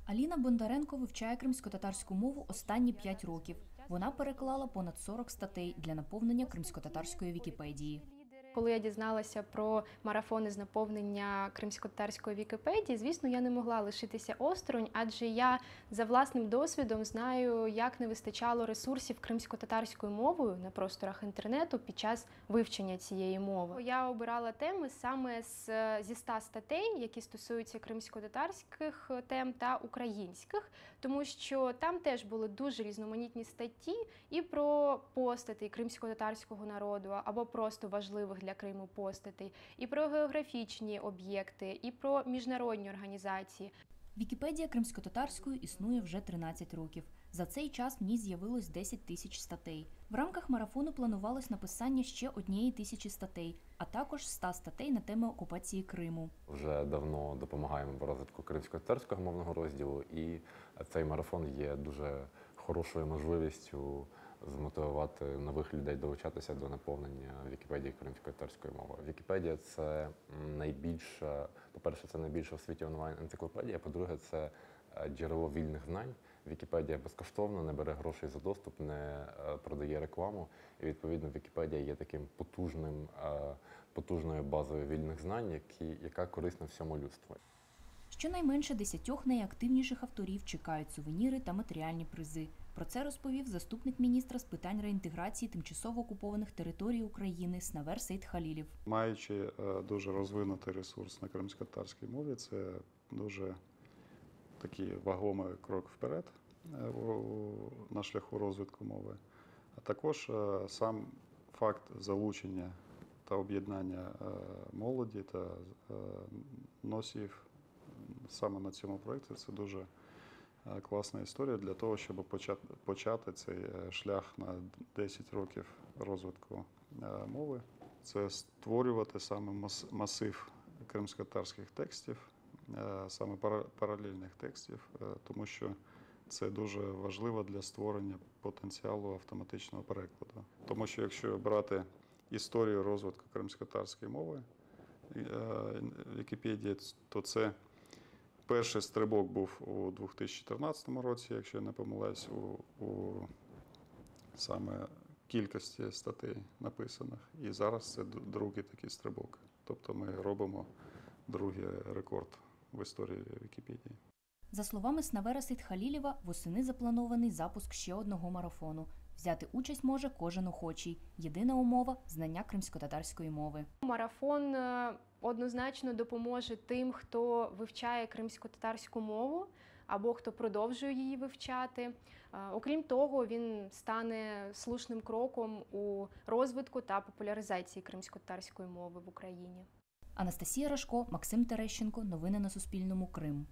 Аліна Бондаренко вивчає кримськотатарську мову останні 5 років. Вона переклала понад 40 статей для наповнення кримськотатарської Вікіпедії. Коли я дізналася про марафони з наповнення кримськотатарської Вікіпедії, звісно, я не могла лишитися осторонь, адже я за власним досвідом знаю, як не вистачало ресурсів кримськотатарською мовою на просторах інтернету під час вивчення цієї мови. Я обирала теми саме зі 100 статей, які стосуються кримськотатарських тем та українських, тому що там теж були дуже різноманітні статті і про постатей кримськотатарського народу, або просто важливих для Криму постатей, і про географічні об'єкти, і про міжнародні організації. Вікіпедія кримськотатарською існує вже 13 років. За цей час в ній з'явилось 10 тисяч статей. В рамках марафону планувалось написання ще 1000 статей, а також 100 статей на тему окупації Криму. Вже давно допомагаємо в розвитку кримськотатарського мовного розділу, і цей марафон є дуже хорошою можливістю змотивувати нових людей долучатися до наповнення Вікіпедії кримськотатарської мови. Вікіпедія – це найбільша, по-перше, це найбільша в світі онлайн-енциклопедія, по-друге, це джерело вільних знань. Вікіпедія безкоштовна, не бере грошей за доступ, не продає рекламу. І, відповідно, Вікіпедія є таким потужною базою вільних знань, яка корисна всьому людству. Щонайменше 10 найактивніших авторів чекають сувеніри та матеріальні призи. Про це розповів заступник міністра з питань реінтеграції тимчасово окупованих територій України Снавер Сейдхалілів. Маючи дуже розвинутий ресурс на кримськотатарській мові, це дуже такий вагомий крок вперед на шляху розвитку мови. А також сам факт залучення та об'єднання молоді та носіїв саме на цьому проєкті – це дуже класна історія для того, щоб почати цей шлях на 10 років розвитку мови. Це створювати саме масив кримськотатарських текстів, саме паралельних текстів, тому що це дуже важливо для створення потенціалу автоматичного перекладу. Тому що якщо брати історію розвитку кримськотатарської мови, Вікіпедія, то це перший стрибок був у 2014 році, якщо я не помиляюсь, у саме кількості статей написаних. І зараз це другий такий стрибок. Тобто ми робимо другий рекорд в історії Вікіпедії. За словами Снавера Сейдхалілєва, восени запланований запуск ще одного марафону. Взяти участь може кожен охочий. Єдина умова – знання кримськотатарської мови. Марафон однозначно допоможе тим, хто вивчає кримськотатарську мову або хто продовжує її вивчати. Окрім того, він стане слушним кроком у розвитку та популяризації кримськотатарської мови в Україні. Анастасія Рашко, Максим Терещенко. Новини на Суспільному. Крим.